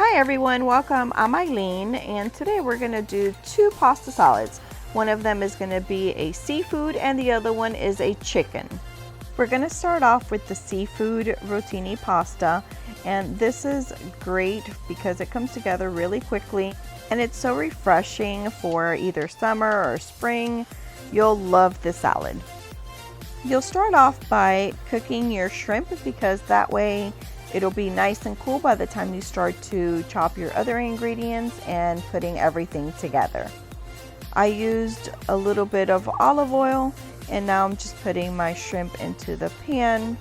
Hi everyone, welcome. I'm Eileen and today we're going to do two pasta salads. One of them is going to be a seafood and the other one is a chicken. We're going to start off with the seafood rotini pasta, and this is great because it comes together really quickly and it's so refreshing for either summer or spring. You'll love this salad. You'll start off by cooking your shrimp because that way it'll be nice and cool by the time you start to chop your other ingredients and putting everything together. I used a little bit of olive oil and now I'm just putting my shrimp into the pan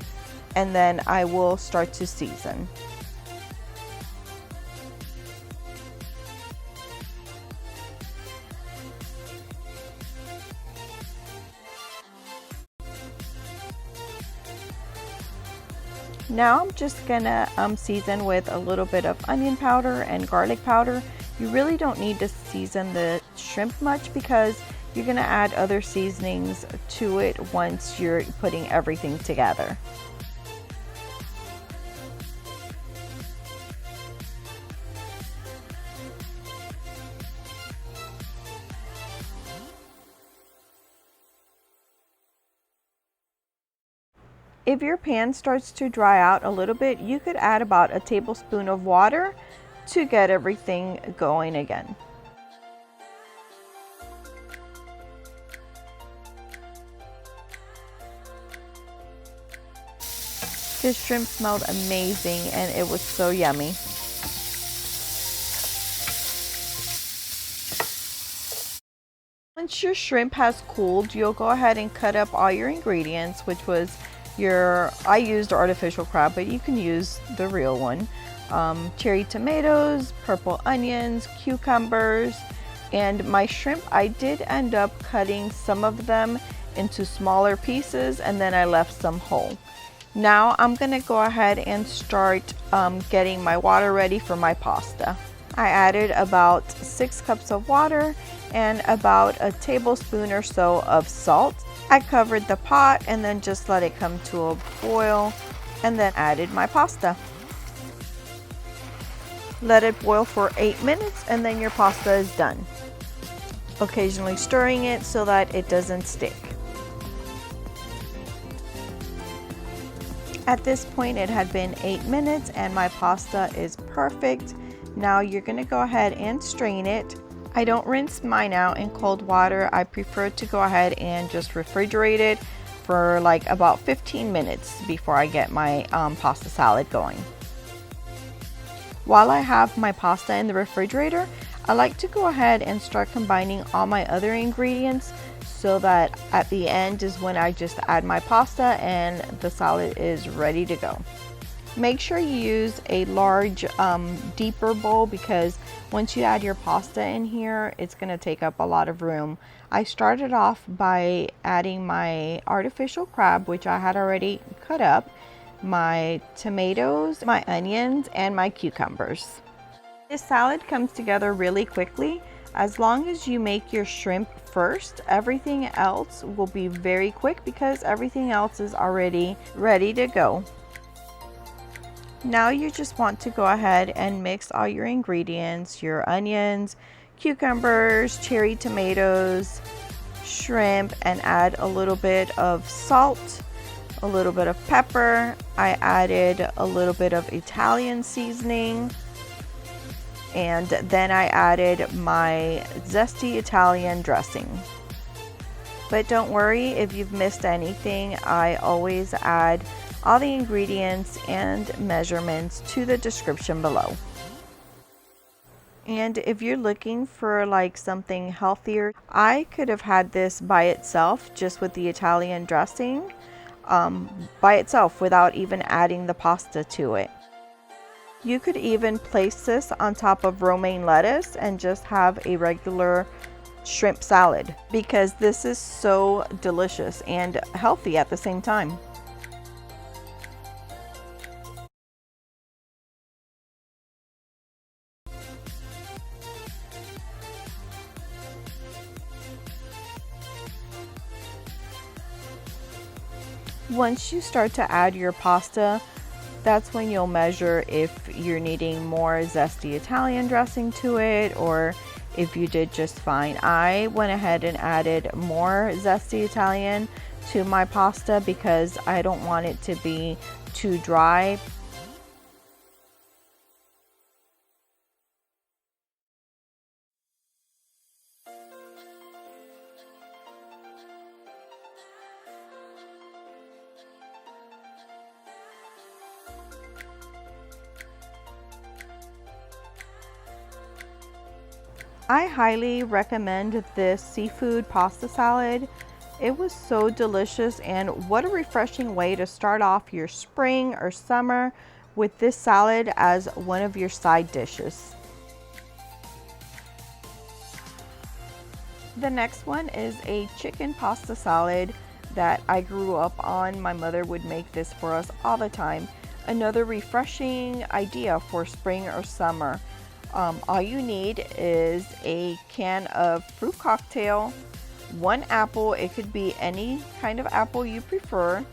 and then I will start to season. Now I'm just gonna season with a little bit of onion powder and garlic powder. You really don't need to season the shrimp much because you're gonna add other seasonings to it once you're putting everything together. If your pan starts to dry out a little bit, you could add about a tablespoon of water to get everything going again. This shrimp smelled amazing and it was so yummy. Once your shrimp has cooled, you'll go ahead and cut up all your ingredients, which was I used artificial crab, but you can use the real one. Cherry tomatoes, purple onions, cucumbers, and my shrimp, I did end up cutting some of them into smaller pieces and then I left some whole. Now I'm gonna go ahead and start getting my water ready for my pasta. I added about 6 cups of water and about a tablespoon or so of salt. I covered the pot and then just let it come to a boil and then added my pasta. Let it boil for 8 minutes and then your pasta is done. Occasionally stirring it so that it doesn't stick. At this point it had been 8 minutes and my pasta is perfect. Now you're going to go ahead and strain it. I don't rinse mine out in cold water. I prefer to go ahead and just refrigerate it for like about 15 minutes before I get my pasta salad going. While I have my pasta in the refrigerator, I like to go ahead and start combining all my other ingredients so that at the end is when I just add my pasta and the salad is ready to go. Make sure you use a large, deeper bowl because once you add your pasta in here, it's going to take up a lot of room. I started off by adding my artificial crab, which I had already cut up, my tomatoes, my onions, and my cucumbers. This salad comes together really quickly. As long as you make your shrimp first, everything else will be very quick because everything else is already ready to go. Now you just want to go ahead and mix all your ingredients, your onions, cucumbers, cherry tomatoes, shrimp, and add a little bit of salt, a little bit of pepper. I added a little bit of Italian seasoning, and then I added my zesty Italian dressing. But don't worry if you've missed anything. I always add all the ingredients and measurements to the description below. And if you're looking for like something healthier, I could have had this by itself just with the Italian dressing by itself without even adding the pasta to it. You could even place this on top of romaine lettuce and just have a regular shrimp salad because this is so delicious and healthy at the same time. Once you start to add your pasta, That's when you'll measure if you're needing more zesty Italian dressing to it or if you did just fine. I went ahead and added more zesty Italian to my pasta because I don't want it to be too dry. I highly recommend this seafood pasta salad. It was so delicious, and what a refreshing way to start off your spring or summer with this salad as one of your side dishes. The next one is a chicken pasta salad that I grew up on. My mother would make this for us all the time. Another refreshing idea for spring or summer. All you need is a can of fruit cocktail, one apple. It could be any kind of apple you prefer.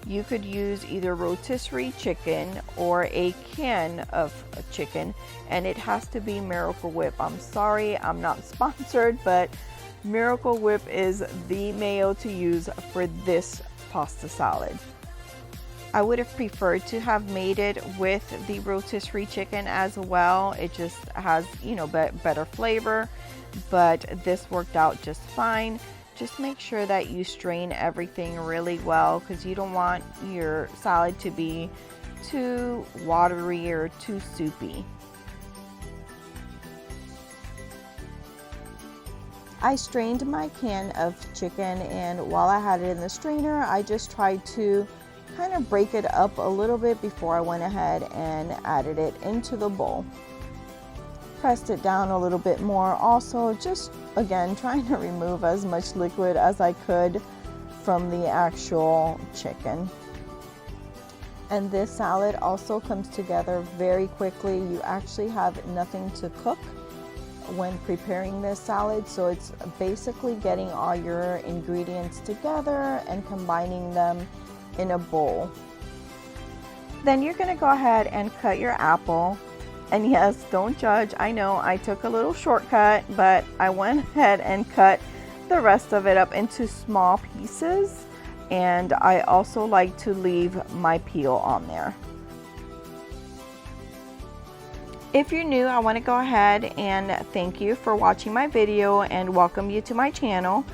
You could use either rotisserie chicken or a can of chicken, and it has to be Miracle Whip. I'm sorry, I'm not sponsored, but Miracle Whip is the mayo to use for this pasta salad. I would have preferred to have made it with the rotisserie chicken as well. It just has, you know, better flavor, but this worked out just fine. Just make sure that you strain everything really well because you don't want your salad to be too watery or too soupy. I strained my can of chicken, and while I had it in the strainer, I just tried to kind of break it up a little bit before I went ahead and added it into the bowl. Pressed it down a little bit more, also just again trying to remove as much liquid as I could from the actual chicken. And this salad also comes together very quickly. You actually have nothing to cook when preparing this salad, so it's basically getting all your ingredients together and combining them in a bowl. Then you're going to go ahead and cut your apple. And yes, don't judge. I know I took a little shortcut, but I went ahead and cut the rest of it up into small pieces. And I also like to leave my peel on there. If you're new, I want to go ahead and thank you for watching my video and welcome you to my channel.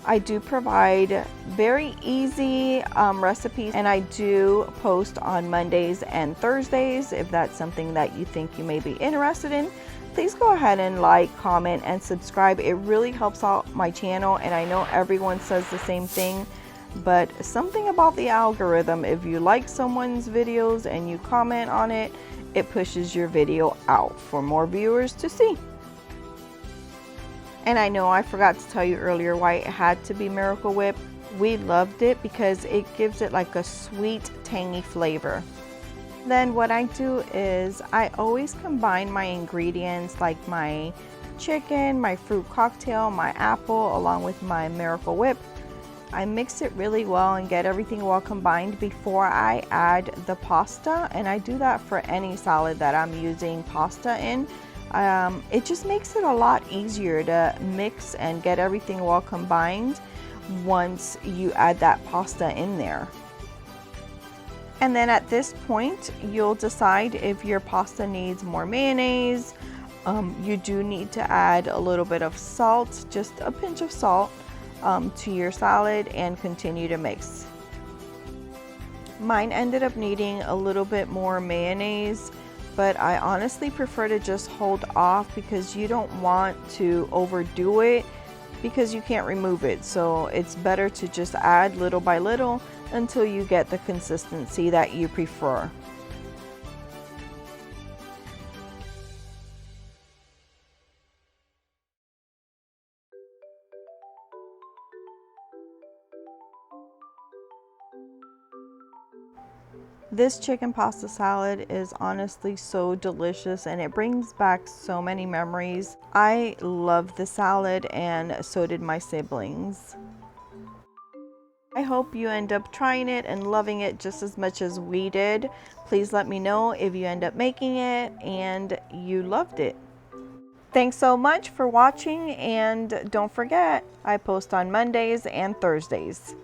I do provide very easy recipes, and I do post on Mondays and Thursdays. If that's something that you think you may be interested in, please go ahead and like, comment, and subscribe. It really helps out my channel, and I know everyone says the same thing, but something about the algorithm, if you like someone's videos and you comment on it, it pushes your video out for more viewers to see. And I know I forgot to tell you earlier why it had to be Miracle Whip. We loved it because it gives it like a sweet, tangy flavor. Then what I do is I always combine my ingredients, like my chicken, my fruit cocktail, my apple, along with my Miracle Whip. I mix it really well and get everything well combined before I add the pasta. And I do that for any salad that I'm using pasta in. It just makes it a lot easier to mix and get everything well combined once you add that pasta in there. And then at this point, you'll decide if your pasta needs more mayonnaise. You do need to add a little bit of salt, just a pinch of salt, to your salad, and continue to mix. Mine ended up needing a little bit more mayonnaise, but I honestly prefer to just hold off because you don't want to overdo it because you can't remove it. So it's better to just add little by little until you get the consistency that you prefer. This chicken pasta salad is honestly so delicious, and it brings back so many memories. I love the salad, and so did my siblings. I hope you end up trying it and loving it just as much as we did. Please let me know if you end up making it and you loved it. Thanks so much for watching, and don't forget, I post on Mondays and Thursdays.